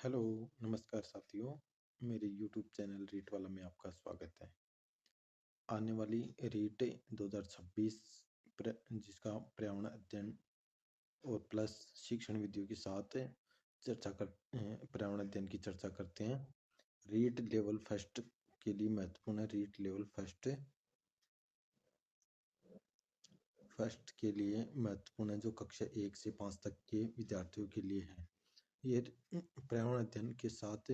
Hello, नमस्कार साथियों। मेरे यूट्यूब चैनल रीट वाला में आपका स्वागत है। आने वाली रीट 2026 जिसका पर्यावरण अध्ययन और प्लस शिक्षण विधियों के साथ पर्यावरण अध्ययन की चर्चा करते हैं। रीट लेवल फर्स्ट के लिए महत्वपूर्ण है। रीट लेवल फर्स्ट के लिए महत्वपूर्ण है, जो कक्षा 1 से 5 तक के विद्यार्थियों के लिए है। ये पर्यावरण अध्ययन के साथ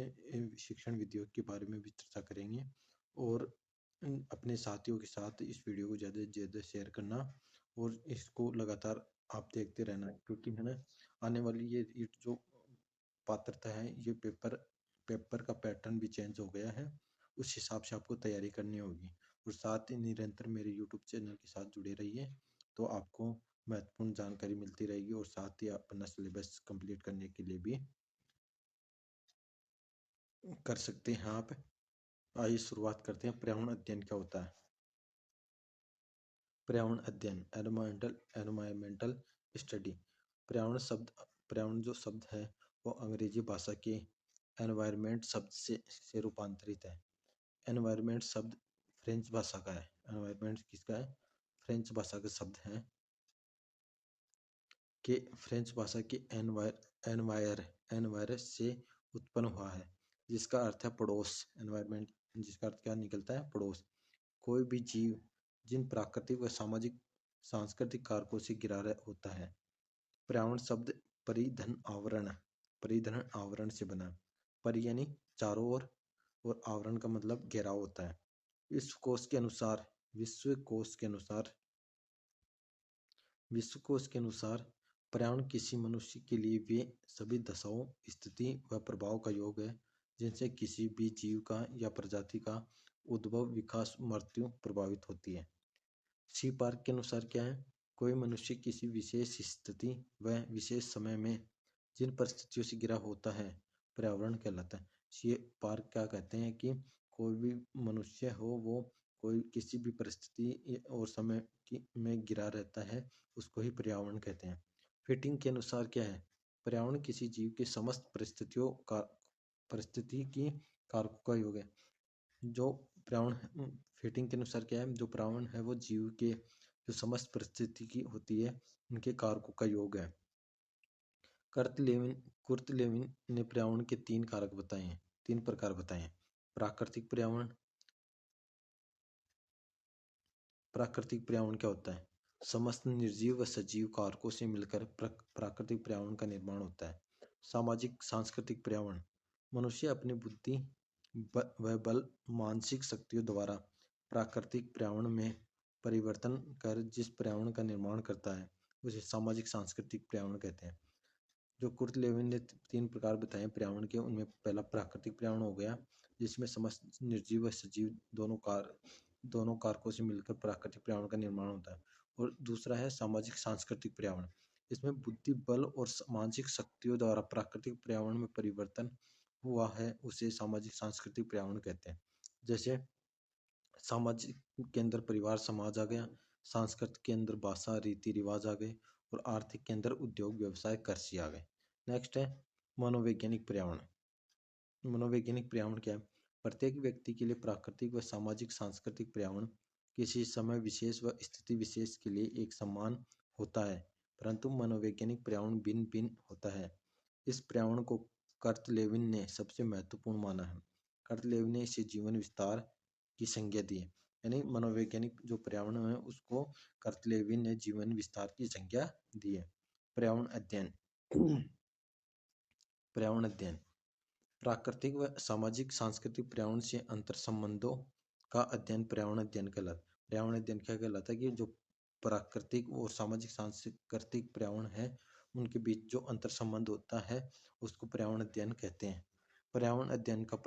शिक्षण विधियों के बारे में भी चर्चा करेंगे और अपने साथियों के साथ इस वीडियो को ज़्यादा से ज़्यादा शेयर करना और इसको लगातार आप देखते रहना, क्योंकि है ना, आने वाली ये जो पात्रता है, ये पेपर का पैटर्न भी चेंज हो गया है। उस हिसाब से आपको तैयारी करनी होगी और साथ ही निरंतर मेरे यूट्यूब चैनल के साथ जुड़े रहिए, तो आपको महत्वपूर्ण जानकारी मिलती रहेगी और साथ ही अपना सिलेबस कंप्लीट करने के लिए भी कर सकते हैं आप। आइए शुरुआत करते हैं। पर्यावरण अध्ययन क्या होता है? पर्यावरण अध्ययन एनवायरमेंटल स्टडी। पर्यावरण जो शब्द है वो अंग्रेजी भाषा के एनवायरमेंट शब्द से रूपांतरित है। एनवायरमेंट शब्द फ्रेंच भाषा का है। एनवायरमेंट किसका है? फ्रेंच भाषा का शब्द है कि फ्रेंच भाषा के एनवायर से उत्पन्न हुआ है, जिसका अर्थ है पड़ोस। एनवायरमेंट जिसका अर्थ क्या निकलता है? पड़ोस। कोई भी जीव जिन प्राकृतिक व सामाजिक सांस्कृतिक कारकों से घिरा होता है। पर्यावरण शब्द परिधन आवरण से बना। परि यानी चारों ओर और आवरण का मतलब घेराव होता है। विश्व कोश के अनुसार पर्यावरण किसी मनुष्य के लिए वे सभी दशाओं, स्थिति व प्रभाव का योग है जिनसे किसी भी जीव का या प्रजाति का उद्भव, विकास, मृत्यु प्रभावित होती है। सी पार्क के अनुसार क्या है? कोई मनुष्य किसी विशेष स्थिति व विशेष समय में जिन परिस्थितियों से घिरा होता है, पर्यावरण कहलाता है। सी पार्क क्या कहते हैं कि कोई भी मनुष्य हो, वो कोई किसी भी परिस्थिति और समय में घिरा रहता है, उसको ही पर्यावरण कहते हैं। फिटिंग के अनुसार क्या है? पर्यावरण किसी जीव के समस्त परिस्थिति की कारकों का योग है। जो पर्यावरण फिटिंग के अनुसार क्या है? जो पर्यावरण है वो जीव के जो समस्त परिस्थिति की होती है, उनके कारकों का योग है। कुर्ट लेविन ने पर्यावरण के 3 कारक बताए हैं, 3 प्रकार बताए हैं। प्राकृतिक पर्यावरण क्या होता है? समस्त निर्जीव व सजीव कारकों से मिलकर प्राकृतिक पर्यावरण का निर्माण होता है। सामाजिक सांस्कृतिक पर्यावरण मनुष्य अपनी बुद्धि व बल मानसिक शक्तियों द्वारा प्राकृतिक पर्यावरण में परिवर्तन कर जिस पर्यावरण का निर्माण करता है, उसे सामाजिक सांस्कृतिक पर्यावरण कहते हैं। जो कुर्ट लेविन ने 3 प्रकार बताए पर्यावरण के, उनमें पहला प्राकृतिक पर्यावरण हो गया, जिसमें समस्त निर्जीव व सजीव दोनों कारकों से मिलकर प्राकृतिक पर्यावरण का निर्माण होता है। और दूसरा है सामाजिक सांस्कृतिक पर्यावरण। इसमें बुद्धि बल और मानसिक शक्तियों द्वारा प्राकृतिक पर्यावरण में परिवर्तन हुआ है, उसे सामाजिक सांस्कृतिक पर्यावरण कहते हैं। जैसे सामाजिक के अंदर परिवार समाज आ गया, सांस्कृतिक के अंदर भाषा रीति रिवाज आ गए और आर्थिक के अंदर उद्योग व्यवसाय कृषि आ गए। नेक्स्ट है मनोवैज्ञानिक पर्यावरण। मनोवैज्ञानिक पर्यावरण क्या है? प्रत्येक व्यक्ति के लिए प्राकृतिक व सामाजिक सांस्कृतिक पर्यावरण किसी समय विशेष व स्थिति विशेष के लिए एक समान होता है, परंतु मनोवैज्ञानिक पर्यावरण भिन्न भिन्न होता है। इस पर्यावरण को कर्ट लेविन ने सबसे महत्वपूर्ण माना है। कर्ट लेविन ने इसे जीवन विस्तार की संज्ञा दी है। यानी मनोवैज्ञानिक जो पर्यावरण है, उसको कर्ट लेविन ने जीवन विस्तार की संज्ञा दी है। पर्यावरण अध्ययन प्राकृतिक व सामाजिक सांस्कृतिक पर्यावरण से अंतर संबंधों का अध्ययन पर्यावरण अध्ययन कहलाता है। पर्यावरण अध्ययन क्या कहलाता है? कि जो प्राकृतिक और सामाजिक सांस्कृतिक पर्यावरण है, उनके बीच जो अंतर संबंध होता है, उसको पर्यावरण अध्ययन कहते हैं। पर्यावरण अध्ययन का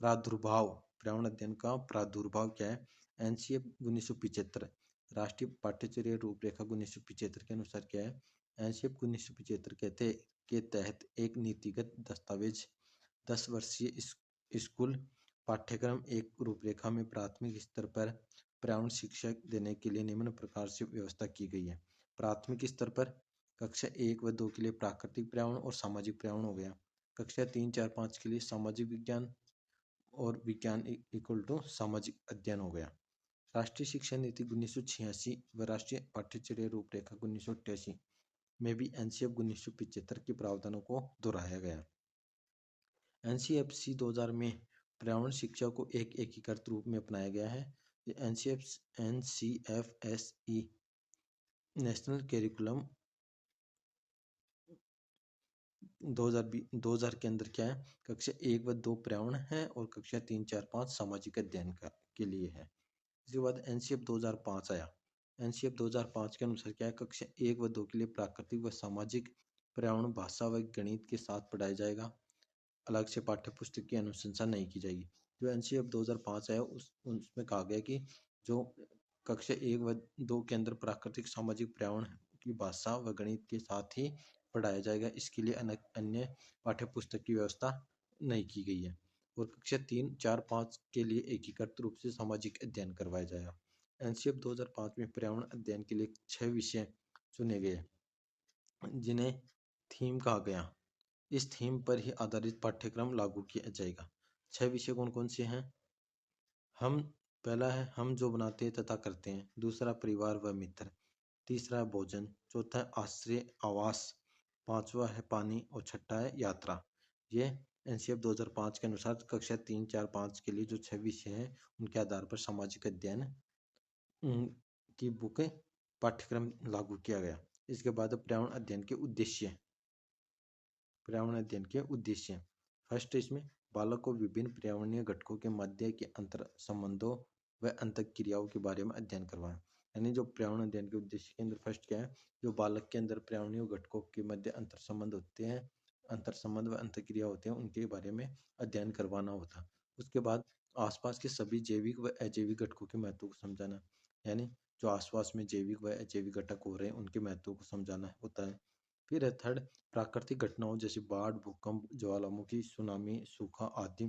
प्रादुर्भाव पर्यावरण अध्ययन का प्रादुर्भाव क्या है? एनसीएफ 1975 राष्ट्रीय पाठ्यचर्या रूपरेखा 1975 के अनुसार क्या है? एनसीएफ 1975 के तहत एक नीतिगत दस्तावेज 10 वर्षीय स्कूल पाठ्यक्रम एक रूपरेखा में प्राथमिक स्तर पर पर्यावरण शिक्षा देने के लिए निम्न प्रकार से व्यवस्था की गई है। प्राथमिक स्तर पर कक्षा 1 व 2 के लिए प्राकृतिक पर्यावरण और सामाजिक पर्यावरण हो गया। कक्षा 3, 4, 5 के लिए सामाजिक विज्ञान और विज्ञान इक्वल टू सामाजिक अध्ययन हो गया। राष्ट्रीय शिक्षा नीति 1986 व राष्ट्रीय पाठ्यचर्या रूपरेखा 1988 में भी एनसीएफ 1975 के प्रावधानों को दोहराया गया। एनसीएफसी 2000 में पर्यावरण शिक्षा को एक एकीकृत रूप में अपनाया गया है। एनसीएफएसई नेशनल करिकुलम 2000 के अंदर क्या है, कक्षा 1 व 2 पर्यावरण है और कक्षा 3, 4, 5 सामाजिक अध्ययन के लिए है। इसके बाद एनसीएफ 2005 आया। एनसीएफ 2005 के अनुसार क्या है, कक्षा 1 व 2 के लिए प्राकृतिक व सामाजिक पर्यावरण भाषा व गणित के साथ पढ़ाया जाएगा। अलग से पाठ्य पुस्तक की अनुशंसा नहीं की जाएगी। जो एनसीएफ 2005 आया उसमें कहा गया कि जो कक्षा 1 व 2 के अंदर प्राकृतिक सामाजिक पर्यावरण की भाषा व गणित के साथ ही पढ़ाया जाएगा, इसके लिए अन्य पाठ्य पुस्तक की व्यवस्था नहीं की गई है। और कक्षा 3, 4, 5 के लिए एकीकृत रूप से सामाजिक अध्ययन करवाया जाएगा। एनसीएफ 2005 में पर्यावरण अध्ययन के लिए 6 विषय चुने गए जिन्हें थीम कहा गया। इस थीम पर ही आधारित पाठ्यक्रम लागू किया जाएगा। 6 विषय कौन कौन से हैं? पहला है हम जो बनाते तथा करते हैं। दूसरा परिवार व मित्र। तीसरा है भोजन। चौथा है आश्रय आवास। पांचवा है पानी और छठा है यात्रा। ये एनसीएफ 2005 के अनुसार कक्षा 3, 4, 5 के लिए जो 6 विषय हैं उनके आधार पर सामाजिक अध्ययन की बुक पाठ्यक्रम लागू किया गया। इसके बाद पर्यावरण अध्ययन के उद्देश्य। पर्यावरण अध्ययन के उद्देश्य फर्स्ट इसमें बालक को विभिन्न पर्यावरणीय घटकों के मध्य के अंतर संबंधों व अंतःक्रियाओं के बारे में अध्ययन करवाएं। यानी जो पर्यावरण अध्ययन के उद्देश्य के अंदर फर्स्ट क्या है, जो बालक के अंदर पर्यावरणीय घटकों के मध्य अंतर संबंध होते हैं, अंतर संबंध व अंतःक्रिया होते हैं, उनके बारे में अध्ययन करवाना होता है। उसके बाद आसपास के सभी जैविक व अजैविक घटकों के महत्व को समझाना, यानी जो आसपास में जैविक व अजैविक घटक हो रहे हैं उनके महत्व को समझाना होता है। फिर है थर्ड, प्राकृतिक घटनाओं जैसे बाढ़, भूकंप, ज्वालामुखी, सुनामी, सूखा आदि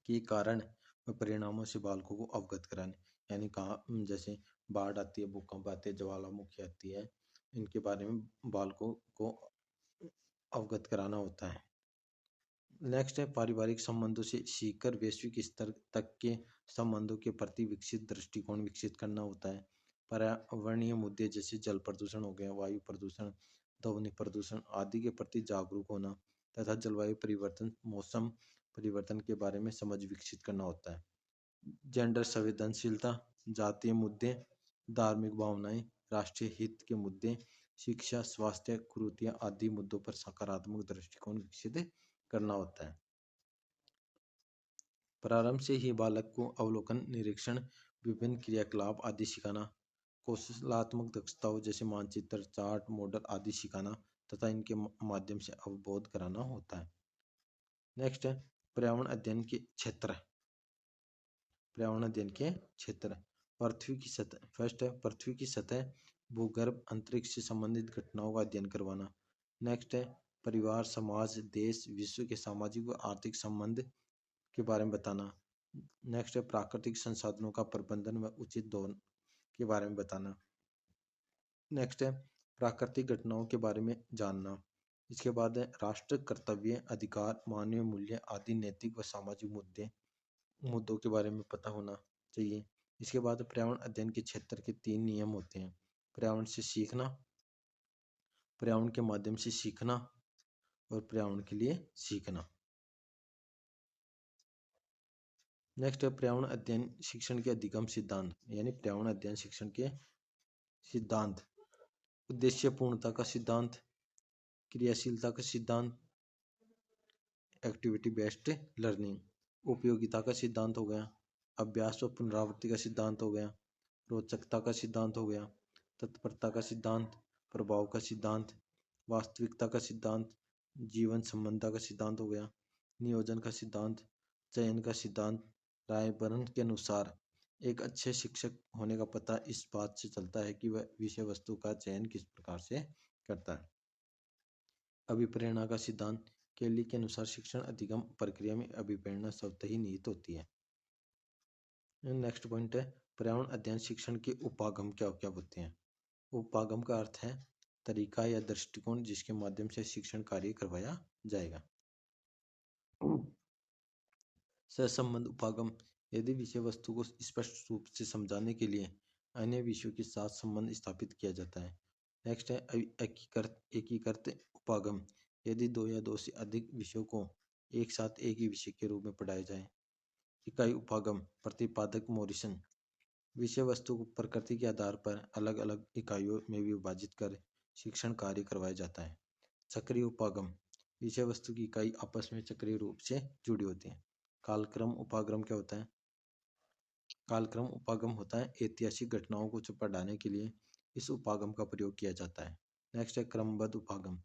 के कारण व परिणामों से बालकों को अवगत कराने, यानी कहाँ जैसे बाढ़ आती है, भूकंप आते हैं, ज्वालामुखी आती है, इनके बारे में बालकों को अवगत कराना होता है। नेक्स्ट है पारिवारिक संबंधों से सीखकर वैश्विक स्तर तक के संबंधों के प्रति विकसित दृष्टिकोण विकसित करना होता है। पर्यावरणीय मुद्दे जैसे जल प्रदूषण हो गया, वायु प्रदूषण, ध्वनि प्रदूषण आदि के प्रति जागरूक होना तथा जलवायु परिवर्तन, मौसम परिवर्तन के बारे में समझ विकसित करना होता है। जेंडर संवेदनशीलता, जातीय मुद्दे, धार्मिक भावनाएं, राष्ट्रीय हित के मुद्दे, शिक्षा, स्वास्थ्य, कुरीतियां आदि मुद्दों पर सकारात्मक दृष्टिकोण विकसित करना होता है। प्रारंभ से ही बालक को अवलोकन, निरीक्षण, विभिन्न क्रियाकलाप आदि सिखाना, कौशलात्मक दक्षताओं जैसे मानचित्र, चार्ट, मॉडल आदि सिखाना तथा इनके माध्यम से अवबोध कराना होता है। नेक्स्ट है पर्यावरण अध्ययन के क्षेत्र। पर्यावरण अध्ययन के क्षेत्र पृथ्वी की सतह। फर्स्ट है पृथ्वी की सतह, भूगर्भ, अंतरिक्ष से संबंधित घटनाओं का अध्ययन करवाना। नेक्स्ट है परिवार, समाज, देश, विश्व के सामाजिक व आर्थिक संबंध के बारे में बताना। नेक्स्ट है प्राकृतिक संसाधनों का प्रबंधन व उचित दोहन के बारे में बताना। नेक्स्ट है प्राकृतिक घटनाओं के बारे में जानना। इसके बाद है राष्ट्र कर्तव्य, अधिकार, मानवीय मूल्य आदि नैतिक व सामाजिक मुद्दों के बारे में पता होना चाहिए। इसके बाद पर्यावरण अध्ययन के क्षेत्र के 3 नियम होते हैं। पर्यावरण से सीखना, पर्यावरण के माध्यम से सीखना और पर्यावरण के लिए सीखना। नेक्स्ट है पर्यावरण अध्ययन शिक्षण के अधिगम सिद्धांत, यानी पर्यावरण अध्ययन शिक्षण के सिद्धांत। उद्देश्य पूर्णता का सिद्धांत, क्रियाशीलता का सिद्धांत, एक्टिविटी बेस्ड लर्निंग, उपयोगिता का सिद्धांत हो गया, अभ्यास व पुनरावृत्ति का सिद्धांत हो गया, रोचकता का सिद्धांत हो गया, तत्परता का सिद्धांत, प्रभाव का सिद्धांत, वास्तविकता का सिद्धांत, जीवन संबंधता का सिद्धांत हो गया, नियोजन का सिद्धांत, चयन का सिद्धांत। रायबर्न के अनुसार एक अच्छे शिक्षक होने का पता इस बात से चलता है कि वह विषय वस्तु का चयन किस प्रकार से करता है। अभिप्रेरणा का सिद्धांत केली के अनुसार शिक्षण अधिगम प्रक्रिया में अभिप्रेरणा स्वतः ही निहित होती है। नेक्स्ट पॉइंट है पर्यावरण अध्ययन शिक्षण के उपागम क्या क्या होते हैं। उपागम का अर्थ है तरीका या दृष्टिकोण जिसके माध्यम से शिक्षण कार्य करवाया जाएगा। सहसंबंध उपागम, यदि विषय वस्तु को स्पष्ट रूप से समझाने के लिए अन्य विषयों के साथ संबंध स्थापित किया जाता है। नेक्स्ट है एकीकृत उपागम, यदि दो या दो से अधिक विषयों को एक साथ एक ही विषय के रूप में पढ़ाया जाए। इकाई उपागम प्रतिपादक मोरिसन, विषय वस्तु को प्रकृति के आधार पर अलग अलग इकाइयों में विभाजित कर शिक्षण कार्य करवाया जाता है। चक्रीय उपागम, विषय वस्तु की इकाई आपस में चक्रीय रूप से जुड़ी होती है। कालक्रम उपागम क्या होता है? कालक्रम उपागम होता है ऐतिहासिक घटनाओं को पढ़ाने के लिए इस उपागम का प्रयोग किया जाता है। नेक्स्ट है क्रमबद्ध उपागम,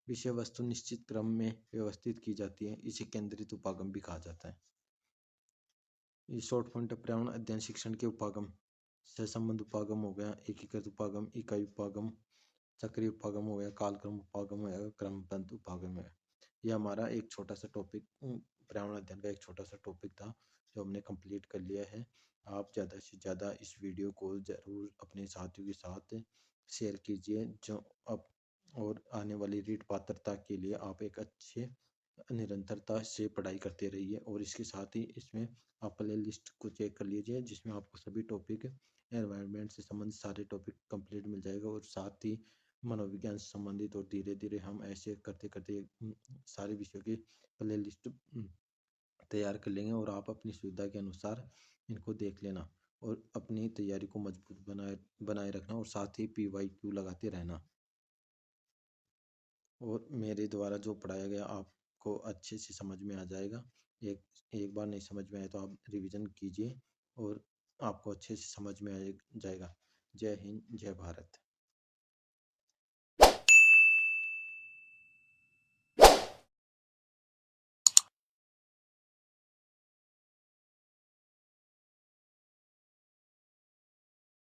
विषय वस्तु निश्चित क्रम में व्यवस्थित की जाती है, इसे केंद्रित उपागम भी कहा जाता है। ये शॉर्ट पॉइंट पर्यावरण अध्ययन शिक्षण के उपागम, सहसंबंध उपागम हो गया, एकीकृत उपागम, इकाई उपागम, चक्रीय उपागम हो गया, कालक्रम उपागम हो गया, क्रमबद्ध उपागम हो गया। ये हमारा एक छोटा सा टॉपिक, पर्यावरण अध्ययन का एक छोटा सा टॉपिक था जो हमने कंप्लीट कर लिया है। आप ज़्यादा से ज़्यादा इस वीडियो को ज़रूर अपने साथियों के साथ शेयर कीजिए, जो अब और आने वाली रीट पात्रता के लिए आप एक अच्छे निरंतरता से पढ़ाई करते रहिए। और इसके साथ ही इसमें आप प्ले लिस्ट को चेक कर लीजिए जिसमें आपको सभी टॉपिक एनवायरनमेंट से संबंधित सारे टॉपिक कंप्लीट मिल जाएगा, और साथ ही मनोविज्ञान से संबंधित। और धीरे धीरे हम ऐसे करते करते सारे विषयों की प्ले लिस्ट तैयार कर लेंगे, और आप अपनी सुविधा के अनुसार इनको देख लेना और अपनी तैयारी को मजबूत बनाए रखना, और साथ ही PYQ लगाते रहना। और मेरे द्वारा जो पढ़ाया गया आपको अच्छे से समझ में आ जाएगा। एक एक बार नहीं समझ में आए तो आप रिवीजन कीजिए और आपको अच्छे से समझ में आ जाएगा। जय हिंद, जय भारत।